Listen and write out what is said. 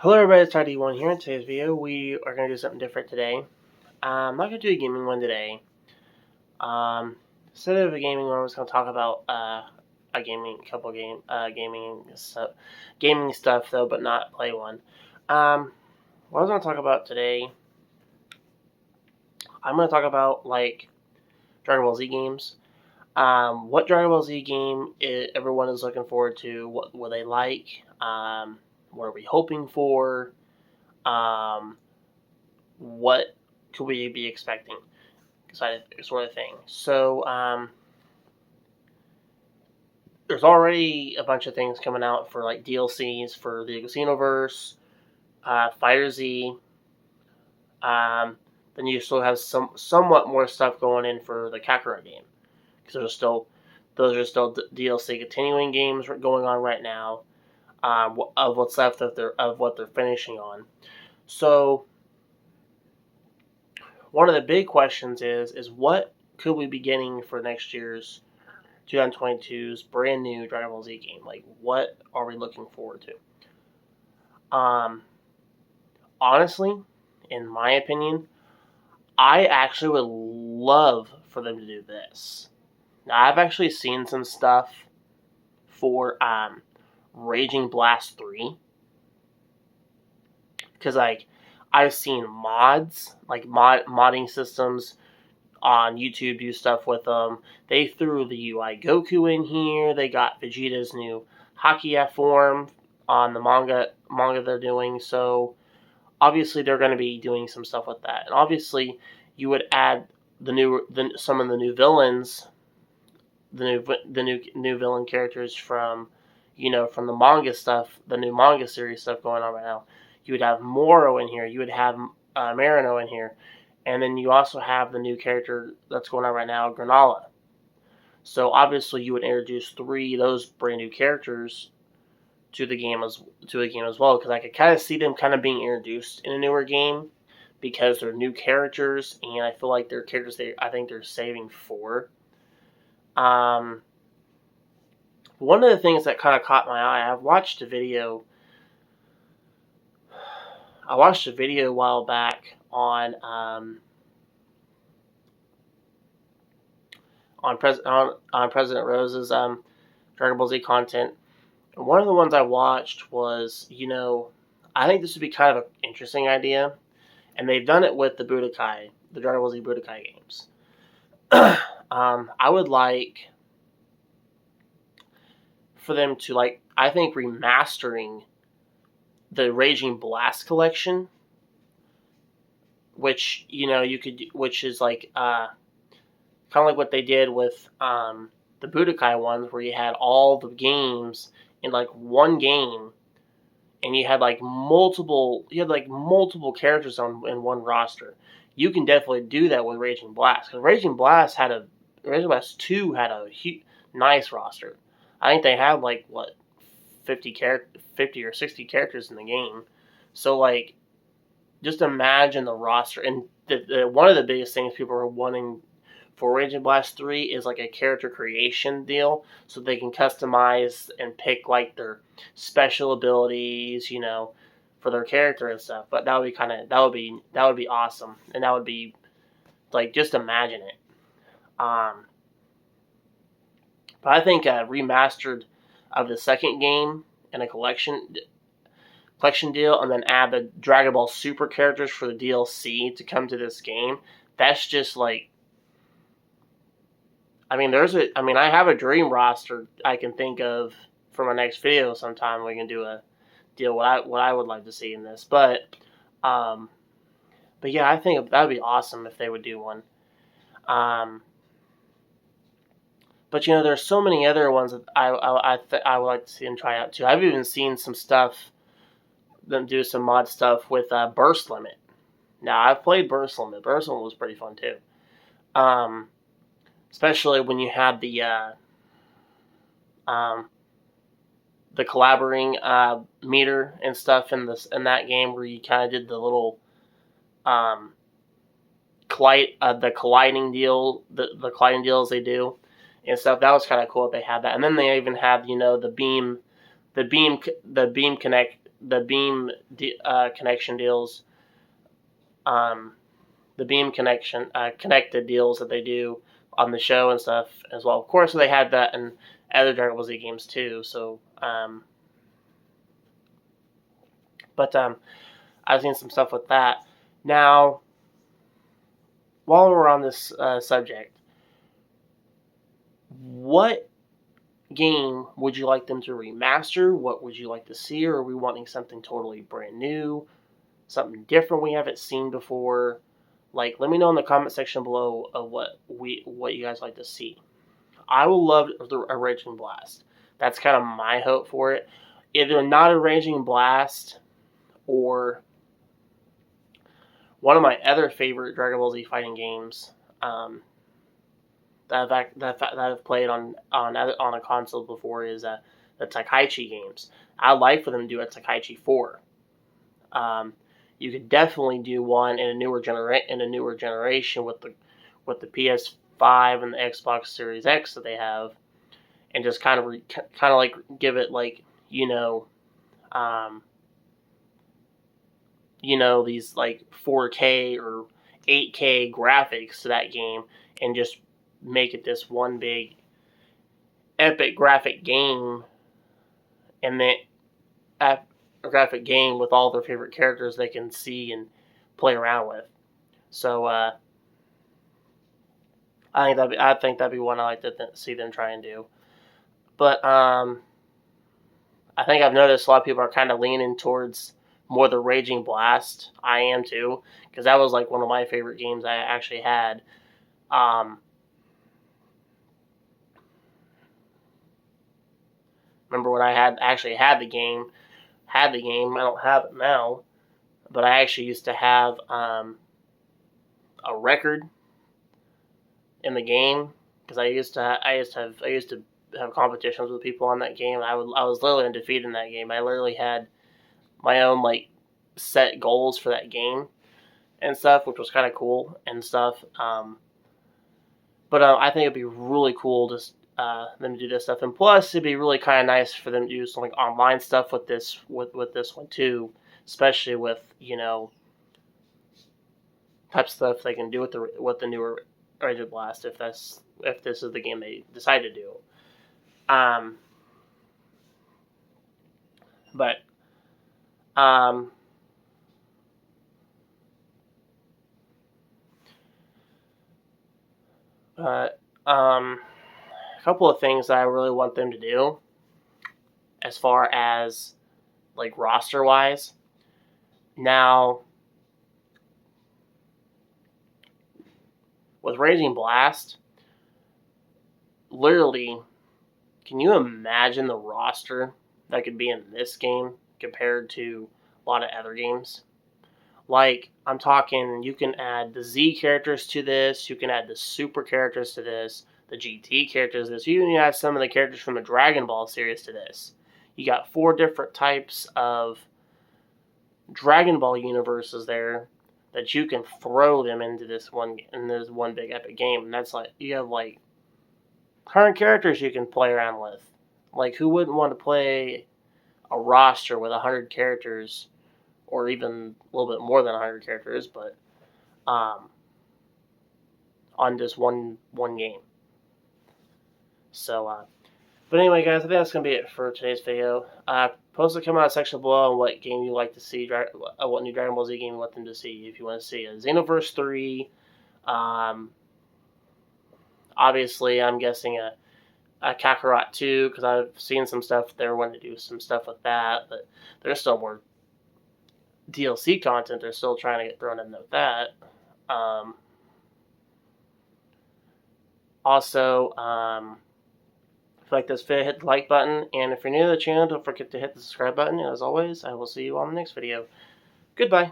Hello everybody, it's ID1 here. In today's video, we are going to do something different today. I'm not going to do a gaming one today. Instead of a gaming one, I'm just going to talk about gaming stuff though, but not play one. What I was going to talk about today, I'm going to talk about like Dragon Ball Z games. What Dragon Ball Z game everyone is looking forward to? What will they like? What are we hoping for? What could we be expecting? Sort of thing. So, there's already a bunch of things coming out for like DLCs for the Xenoverse, Fighter Z. Then you still have somewhat more stuff going in for the Kakarot game, because those are still DLC continuing games going on right now. Of what's left of what they're finishing on. So one of the big questions is what could we be getting for next year's 2022's brand new Dragon Ball Z game? Like, what are we looking forward to? Honestly, in my opinion, I actually would love for them to do this. Now, I've actually seen some stuff for Raging Blast 3. Because, like, I've seen mods, like modding systems on YouTube do stuff with them. They threw the UI Goku in here. They got Vegeta's new Hakia form on the manga they're doing. So, obviously, they're going to be doing some stuff with that. And obviously, you would add some of the new villains, the new villain characters from the manga stuff, the new manga series stuff going on right now. You would have Moro in here. You would have Marino in here. And then you also have the new character that's going on right now, Granola. So obviously you would introduce 3 of those brand new characters to the game as well. Because I could kind of see them kind of being introduced in a newer game, because they're new characters, and I feel like they're characters I think they're saving for. One of the things that kind of caught my eye, I watched a video a while back on President Rose's Dragon Ball Z content. And one of the ones I watched was, I think this would be kind of an interesting idea, and they've done it with the Budokai, the Dragon Ball Z Budokai games. I would like for them to, like, I think remastering the Raging Blast collection, which which is like kind of like what they did with the Budokai ones, where you had all the games in like one game, and you had like multiple characters in one roster. You can definitely do that with Raging Blast, because Raging Blast 2 had a nice roster. I think they had like 50 or 60 characters in the game. So, like, just imagine the roster. And one of the biggest things people are wanting for Raging Blast 3 is like a character creation deal, so they can customize and pick like their special abilities, for their character and stuff. But that would be awesome, and that would be like, just imagine it. But I think a remastered of the second game and a collection deal, and then add the Dragon Ball Super characters for the DLC to come to this game. That's just like, I have a dream roster I can think of for my next video sometime. We can do a deal what I would like to see in this, but yeah, I think that would be awesome if they would do one. But there's so many other ones that I would like to see them try out too. I've even seen some stuff, them do some mod stuff with Burst Limit. Now, I've played Burst Limit. Burst Limit was pretty fun too. Especially when you had the collaborating meter and stuff in that game, where you kind of did the little the colliding deals they do and stuff. That was kind of cool that they had that. And then they even had the beam the Beam connection deals, the Beam connection connected deals that they do on the show and stuff as well. Of course, they had that in other Dragon Ball Z games too. So, but I've seen some stuff with that. Now, while we're on this subject, what game would you like them to remaster? What would you like to see? Or are we wanting something totally brand new, something different we haven't seen before? Like, let me know in the comment section below of what you guys like to see. I will love a Raging Blast. That's kind of my hope for it. Either not a Raging Blast or one of my other favorite Dragon Ball Z fighting games that I've played on a console before is the Tenkaichi games. I'd like for them to do a Tenkaichi 4. You could definitely do one in a newer generation with the PS5 and the Xbox Series X that they have, and just kind of like give it like these like 4K or 8K graphics to that game, and just make it this one big epic graphic game, and then graphic game with all their favorite characters they can see and play around with. So I think that'd be one I like to see them try and do. But I think I've noticed a lot of people are kind of leaning towards more the Raging Blast. I am too, because that was like one of my favorite games I actually had. Remember when I actually had the game? I don't have it now, but I actually used to have a record in the game, because I used to have competitions with people on that game. I was literally undefeated in that game. I literally had my own like set goals for that game and stuff, which was kind of cool and stuff. But I think it'd be really cool to them to do this stuff, and plus it'd be really kind of nice for them to do some like online stuff with this one too, especially with type of stuff they can do with the newer Raging Blast if this is the game they decide to do. But a couple of things that I really want them to do, as far as like roster wise. Now, with Raging Blast, literally, can you imagine the roster that could be in this game compared to a lot of other games? Like, I'm talking, you can add the Z characters to this, you can add the Super characters to this, the GT characters to this, you can add some of the characters from the Dragon Ball series to this. You got 4 different types of Dragon Ball universes there that you can throw them into this one big epic game. And that's like, you have like current characters you can play around with. Like, who wouldn't want to play a roster with 100 characters, or even a little bit more than 100 characters, but on just one game. So, but anyway, guys, I think that's gonna be it for today's video. Post a comment section below on what game you like to see, what new Dragon Ball Z game you want them to see. If you want to see a Xenoverse 3, obviously I'm guessing a Kakarot 2, because I've seen some stuff they're wanting to do some stuff with that, but there's still more DLC content they're still trying to get thrown in with that. Also, if you like this video, hit the like button, and if you're new to the channel, don't forget to hit the subscribe button, and as always, I will see you on the next video. Goodbye.